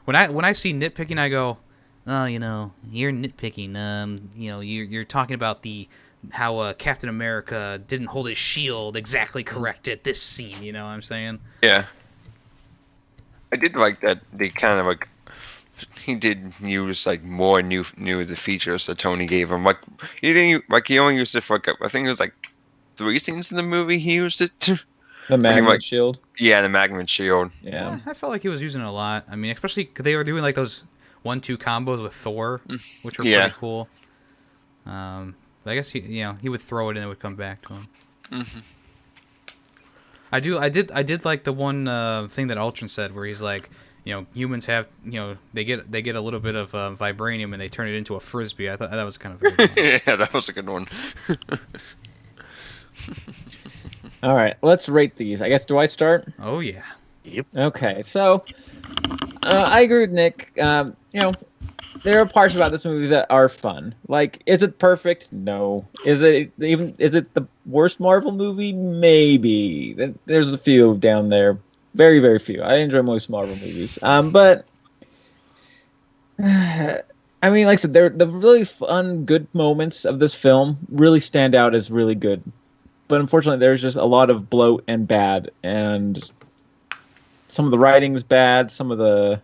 When I see nitpicking, I go, oh, you're nitpicking. You're talking about how Captain America didn't hold his shield exactly correct at this scene. You know what I'm saying? Yeah. I did like that they kind of like. He did use like more new the features that Tony gave him. Like he only used it for I think it was like 3 scenes in the movie. He used it to the magnet shield. Yeah, the magnet shield. Yeah, I felt like he was using it a lot. I mean, especially because they were doing like those 1-2 combos with Thor, which were pretty cool. But I guess he would throw it and it would come back to him. Mm-hmm. I did like the one thing that Ultron said where he's like. Humans have, they get a little bit of vibranium and they turn it into a frisbee. I thought that was kind of a good one. Yeah, that was a good one. All right, let's rate these. I guess, do I start? Oh, yeah. Yep. Okay, so I agree with Nick. There are parts about this movie that are fun. Like, is it perfect? No. Is it the worst Marvel movie? Maybe. There's a few down there. Very, very few. I enjoy most Marvel movies. But I mean, like I said, the really fun, good moments of this film really stand out as really good. but unfortunately, there's just a lot of bloat and bad, and some of the writing's bad. Some of the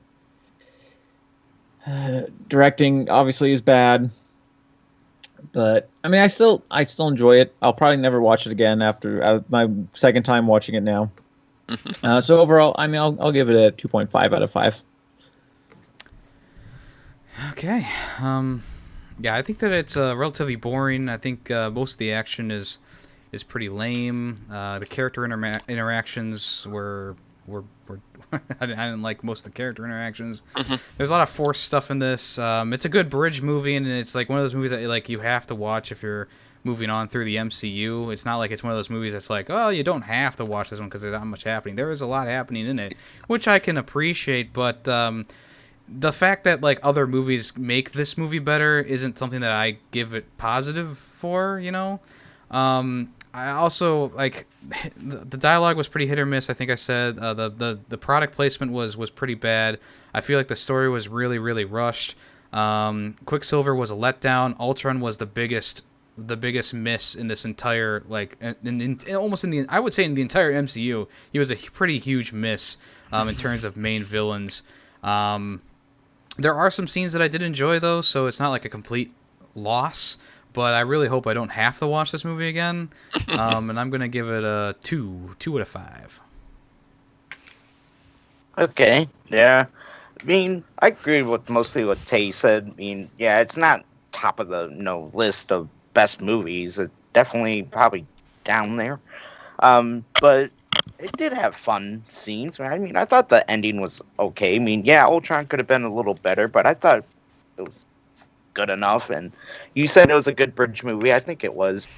directing obviously is bad. But I mean, I still enjoy it. I'll probably never watch it again after my second time watching it now. So overall, I mean, I'll give it a 2.5 out of 5. Okay. Yeah, I think that it's relatively boring. I think most of the action is pretty lame. The character interactions were I didn't like most of the character interactions. There's a lot of forced stuff in this. It's a good bridge movie, and it's like one of those movies that like you have to watch if you're moving on through the MCU. It's not like it's one of those movies that's like, oh, you don't have to watch this one because there's not much happening. There is a lot happening in it, which I can appreciate, but the fact that like other movies make this movie better isn't something that I give it positive for, you know. I also like the dialogue was pretty hit or miss. I think I said the product placement was pretty bad. I feel like the story was really rushed. Quicksilver was a letdown. Ultron was the biggest miss in this entire like almost in the, I would say in the entire MCU. He was a pretty huge miss in terms of main villains. There are some scenes that I did enjoy though, so it's not like a complete loss. But I really hope I don't have to watch this movie again. And I'm going to give it a 2 out of 5. Okay, yeah. I mean, I agree with mostly what Tay said. I mean, yeah, it's not top of the list of best movies. It's definitely probably down there. But it did have fun scenes. I mean, I thought the ending was okay. I mean, yeah, Ultron could have been a little better, but I thought it was good enough. And you said it was a good bridge movie. I think it was.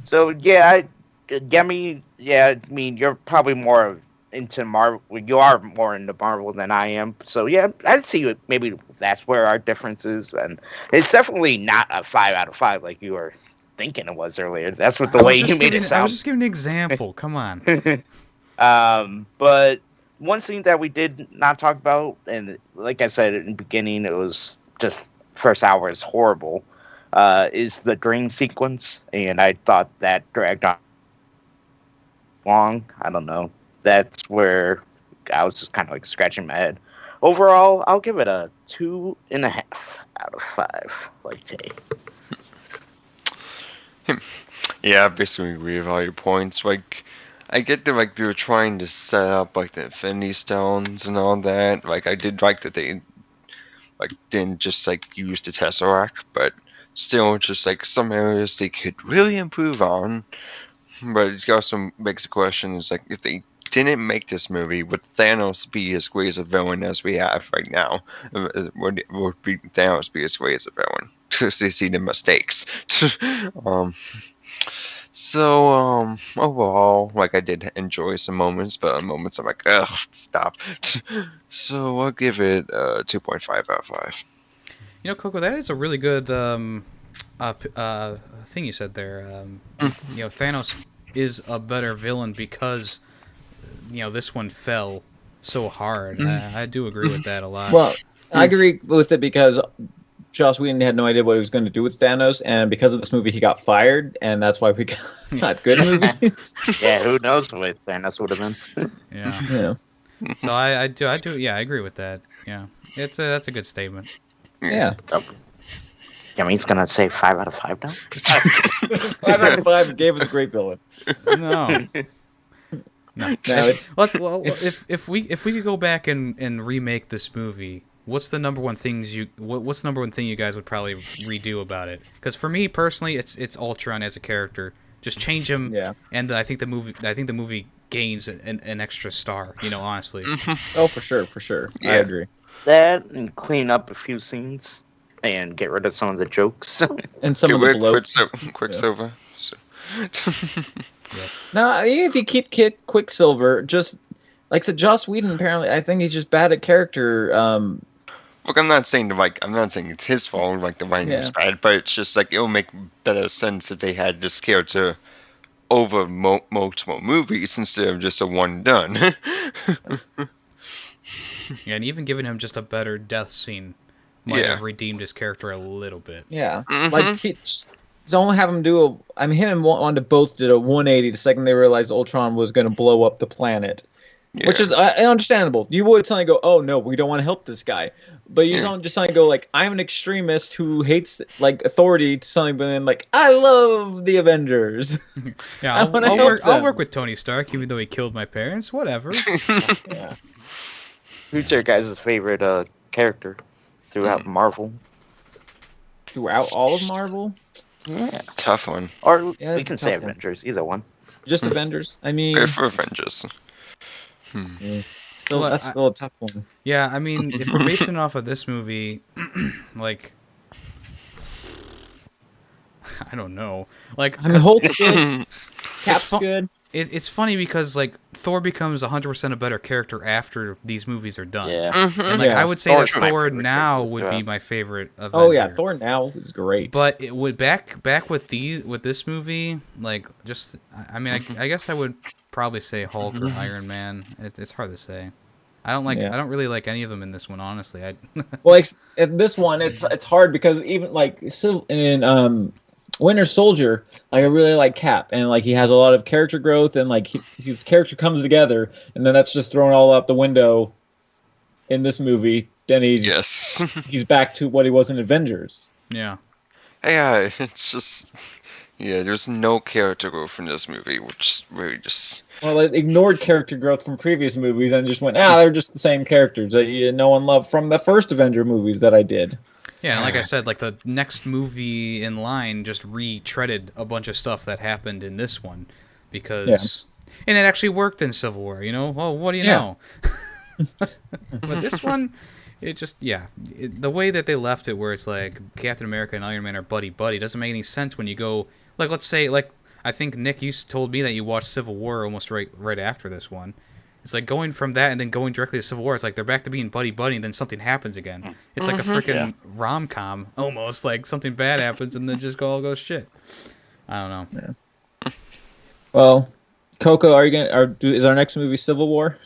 So yeah, Yemmy, yeah, I mean, you're probably more into Marvel. You are more into Marvel than I am. So yeah, I'd see maybe that's where our difference is. And it's definitely not a 5 out of 5 like you were thinking it was earlier. That's what the way you made it sound. I was just giving an example. Come on. But one scene that we did not talk about, and like I said in the beginning, it was just first hour is horrible, is the dream sequence, and I thought that dragged on long. I don't know. That's where I was just kind of like scratching my head. Overall, I'll give it a 2.5 out of 5, like Tay. Yeah, I basically agree with all your points. Like, I get that like they were trying to set up like the Infinity Stones and all that. Like, I did like that they like didn't just like use the Tesseract, but still just like some areas they could really improve on. But it also makes the question is like if they didn't make this movie, would Thanos be as great as a villain as we have right now? Would Thanos be as great as a villain? To see the mistakes. So overall, like I did enjoy some moments, but moments I'm like, ugh, stop. So I'll give it 2.5 out of 5. You know, Coco, that is a really good thing you said there. You know, Thanos is a better villain because this one fell so hard. I do agree with that a lot. Well, I agree with it because Joss Whedon had no idea what he was going to do with Thanos, and because of this movie, he got fired, and that's why we got good movies. Yeah, who knows what Thanos would have been? Yeah. So I do. Yeah, I agree with that. Yeah, that's a good statement. Yeah. He's gonna say 5 out of 5 now. 5 out of 5 gave us a great villain. No. If we could go back and remake this movie, what's the number one thing you guys would probably redo about it? Because for me personally, it's Ultron as a character. Just change him. Yeah. And I think the movie gains an extra star. Honestly. Oh, for sure. Yeah. I agree. That and clean up a few scenes and get rid of some of the jokes and some of the bloat. Quicksilver. Yeah. Now, if you keep Quicksilver, just like I said, Joss Whedon apparently, I think he's just bad at character. Look, I'm not saying it's his fault, like the writing is bad, but it's just like it'll make better sense if they had this character over multiple movies instead of just a one done. Yeah, and even giving him just a better death scene might have redeemed his character a little bit. Yeah, like don't have him do him and Wanda both did a 180 the second they realized Ultron was going to blow up the planet. Yeah. Which is understandable. You would suddenly go, "Oh no, we don't want to help this guy," but you don't just suddenly go like, "I'm an extremist who hates like authority." To something, but then like, "I love the Avengers." Yeah, I'll work with Tony Stark, even though he killed my parents. Whatever. Yeah. Who's your guys' favorite character throughout Marvel? Throughout all of Marvel? Yeah, tough one. Or we can say Avengers, either one. Just Avengers. I mean, good for Avengers. Yeah. That's still a tough one. Yeah, I mean, if we're basing it off of this movie, like, I don't know. Like, I mean, Hulk's good. Cap's good. It's funny because, like, Thor becomes 100% a better character after these movies are done. Yeah. And, like, I would say that Thor now would be my favorite Avenger. Oh, yeah, Thor now is great. But it would back with this movie, like, just, I mean, I guess I would probably say Hulk or Iron Man. It's hard to say. I don't really like any of them in this one, honestly. Well, in this one, it's hard because even, like, in Winter Soldier, like, I really like Cap, and like he has a lot of character growth, and like his character comes together, and then that's just thrown all out the window in this movie. Then he's back to what he was in Avengers. Yeah. Yeah, it's just there's no character growth in this movie, which really just it ignored character growth from previous movies and just went, they're just the same characters that no one loved from the first Avenger movies that I did. Yeah, and like I said, like the next movie in line just retreaded a bunch of stuff that happened in this one because, and it actually worked in Civil War. You know, well, what do you know? But this one, it just the way that they left it, where it's like Captain America and Iron Man are buddy doesn't make any sense when you go like, let's say, like I think Nick, you told me that you watched Civil War almost right after this one. It's like going from that and then going directly to Civil War. It's like they're back to being buddy, and then something happens again. It's like a freaking rom-com almost. Like something bad happens and then just all goes shit. I don't know. Yeah. Well, Coco, is our next movie Civil War?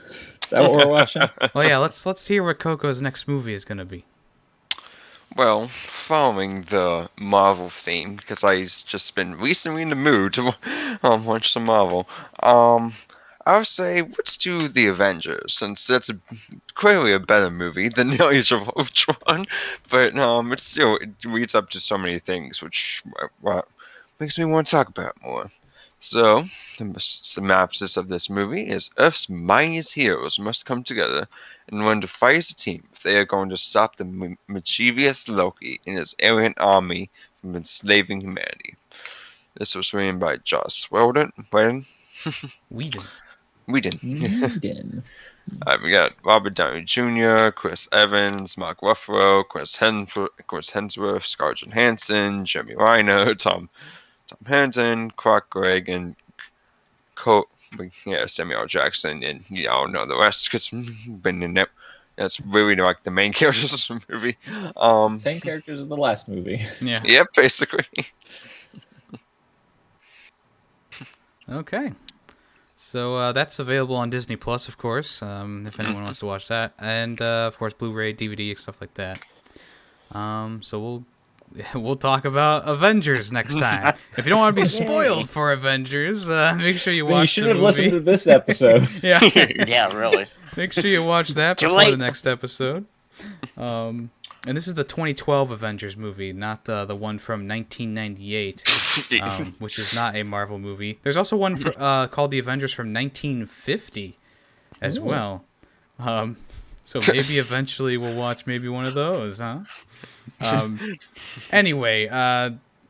Is that what we're watching? Well, yeah. Let's hear what Coco's next movie is gonna be. Well, following the Marvel theme, because I've just been recently in the mood to watch some Marvel. I would say let's do the Avengers, since that's clearly a better movie than the Age of Ultron. But it leads up to so many things, which makes me want to talk about more. So, the synopsis of this movie is Earth's mightiest heroes must come together and learn to fight as a team if they are going to stop the mischievous Loki and his alien army from enslaving humanity. This was written by Joss Whedon. We got Robert Downey Jr., Chris Evans, Mark Ruffalo, Chris Hemsworth, Scarlett Johansson, Jeremy Renner, Tom Hansen, Clark Gregg, and Samuel L. Jackson, and y'all know the rest because been in it. That's really like the main characters of the movie. Same characters as the last movie. Yeah. Yep, basically. Okay. So that's available on Disney Plus, of course, if anyone wants to watch that, and of course Blu-ray, DVD, stuff like that. So we'll talk about Avengers next time. If you don't want to be spoiled for Avengers, make sure you watch. You should have listened to this episode. Yeah. Yeah, really. Make sure you watch that before the next episode. And this is the 2012 Avengers movie, not the one from 1998, which is not a Marvel movie. There's also one called The Avengers from 1950 as well. So maybe eventually we'll watch maybe one of those, huh? Anyway,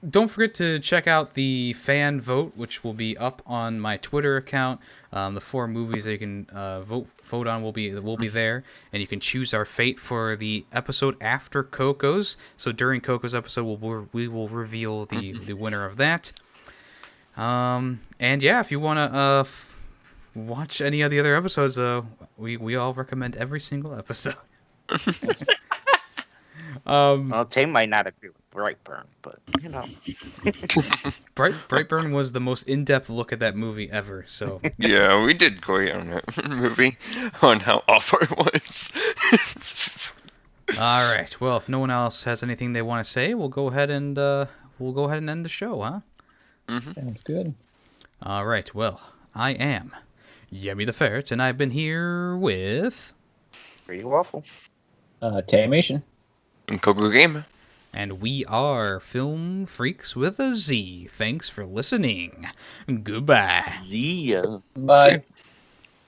don't forget to check out the fan vote, which will be up on my Twitter account. The 4 movies that you can vote on will be there, and you can choose our fate for the episode after Coco's. So during Coco's episode, we will reveal the winner of that. And yeah, if you want to watch any of the other episodes, we all recommend every single episode. Well, Tame might not agree with Brightburn, but you know. Brightburn was the most in-depth look at that movie ever. So yeah, we did great on that movie, on how awful it was. All right. Well, if no one else has anything they want to say, we'll go ahead and we'll go ahead and end the show, huh? Mm-hmm. Sounds good. All right. Well, I am Yemmy the Ferret, and I've been here with... Pretty waffle. Taymation. And Koku Gamer. And we are Film Freakz with a Z. Thanks for listening. Goodbye. Yeah. Bye. See-